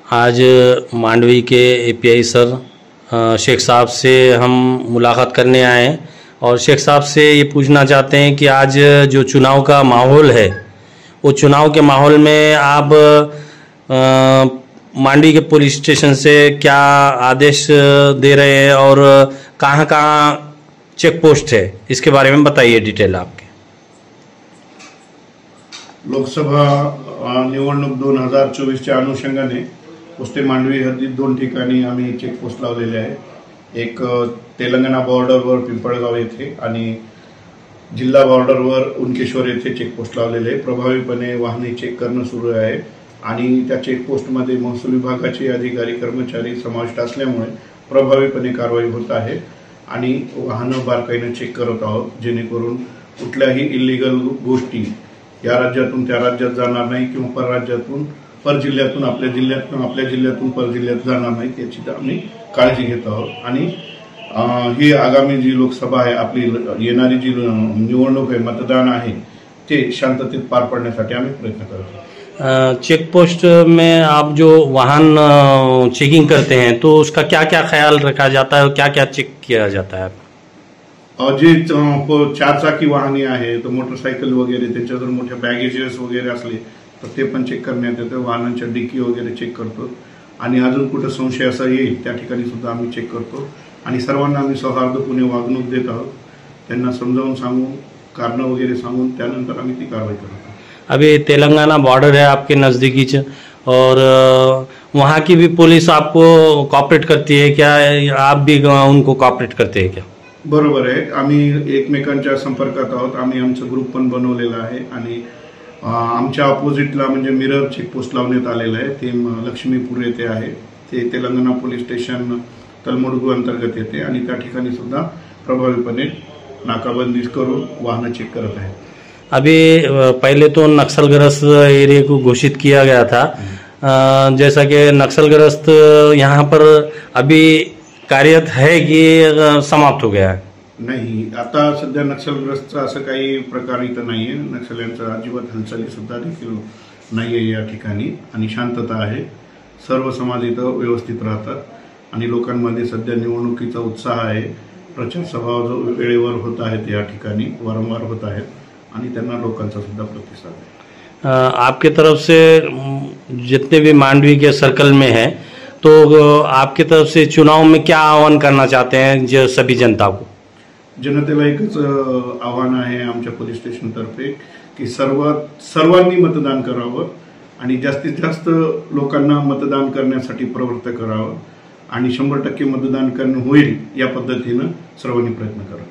आज मांडवी के API sir Shaikh साहब से हम मुलाकात करने आए हैं और शेख साहब से ये पूछना चाहते हैं कि आज जो चुनाव का माहौल है वो चुनाव के माहौल में आप मांडवी के पुलिस स्टेशन से क्या आदेश दे रहे हैं और कहाँ चेक पोस्ट है, इसके बारे में बताइए डिटेल आपके। लोकसभा निवडणूक 2024च्या अनुषंगाने पोस्टे मांडवी हद्दीत 2 ठिकाणी आम्ही चेकपोस्ट लावलेले आहे। एक तेलंगणा बॉर्डरवर पिंपळगाव येथे आणि जिल्हा बॉर्डरवर उनकेश्वर येथे चेकपोस्ट लावलेले आहे। प्रभावीपणे वाहने चेक करणं सुरू आहे आणि त्या चेकपोस्टमध्ये महसूल विभागाचे अधिकारी कर्मचारी समाविष्ट असल्यामुळे प्रभावीपणे कारवाई होत आहे आणि वाहनं बारकाईने चेक करत आहोत, जेणेकरून कुठल्याही इल्लीगल गोष्टी या राज्यातून त्या राज्यात जाणार नाही किंवा परराज्यातून परजिल्ह्यातून आपल्या जिल्ह्यातून परजिल्ह्यात जाणार नाही याची आम्ही काळजी घेत आहोत। आणि ही आगामी जी लोकसभा आहे, आपली येणारी जी निवडणूक आहे, मतदान आहे, ते शांततेत पार पाडण्यासाठी आम्ही प्रयत्न करतो। चेक पोस्ट में आप जो वाहन चेकिंग करते हैं तो उसका क्या क्या ख्याल रखा जाता है और क्या क्या चेक किया जाता है? जे 4 चाकी वाहने आहे, तो मोटरसायकल वगैरे, त्याच्या जर मोठे बॅगेजेस वगैरे असले तर ते पण चेक करण्यात येतं। वाहनांच्या डिक्की वगैरे चेक करतो आणि अजून कुठे संशय असा येईल त्या ठिकाणी सुद्धा आम्ही चेक करतो आणि सर्वांना आम्ही सौहार्दपूर्ण वागणूक देत आहोत। त्यांना समजावून सांगून कारण वगैरे सांगून त्यानंतर आम्ही ती कारवाई करतो। अभी तेलंगाना बॉर्डर है आपके नज़दीकी और वहाँ की भी पुलिस आपको कॉपरेट करती है क्या? आप भी उनको कॉपरेट करते हैं क्या? बरोबर आहे, आम्ही एकमेकांच्या संपर्कात आहोत। आम्ही आमचं ग्रुप पण बनवलेला आहे आणि आमच्या अपोजिटला म्हणजे मिरर चेकपोस्ट लावण्यात आलेलं आहे, ते लक्ष्मीपूर येथे आहे। ते तेलंगणा पोलीस स्टेशन तलमुडगू अंतर्गत येते आणि त्या ठिकाणी सुद्धा प्रभावीपणे नाकाबंदी करून वाहन चेक करत आहे। अभी पहले तो नक्सलग्रस्त एरिया को घोषित किया गया था, जैसा कि नक्सलग्रस्त यहाँ पर अभी कार्यरत है कि समाप्त हो गया है? नाही, आता सध्या नक्षलग्रस्त असं काही प्रकार इथं नाहीये। नक्षल्यांचा अजिबात हालचाली सुद्धा देखील नाहीये या ठिकाणी आणि शांतता आहे। सर्व समाज इथं व्यवस्थित राहतात आणि लोकांमध्ये सध्या निवडणुकीचा उत्साह आहे। प्रचार सभा वेळेवर होत आहेत, या ठिकाणी वारंवार होत आहेत आणि त्यांना लोकांचा सुद्धा प्रतिसाद आहे। आपके तरफ से जितने भी मांडवी के सर्कल में है तो आपकी तरफ से चुनाव में क्या आह्वान करना चाहते हैं जो सभी जनता को? जनतेला एकच आव्हान आहे आमच्या पोलीस स्टेशन तर्फे की सर्वांनी मतदान करावं आणि जास्तीत जास्त लोकांना मतदान करण्यासाठी प्रवृत्त करावं आणि 100% मतदान करणं होईल या पद्धतीने सर्वांनी प्रयत्न करावा।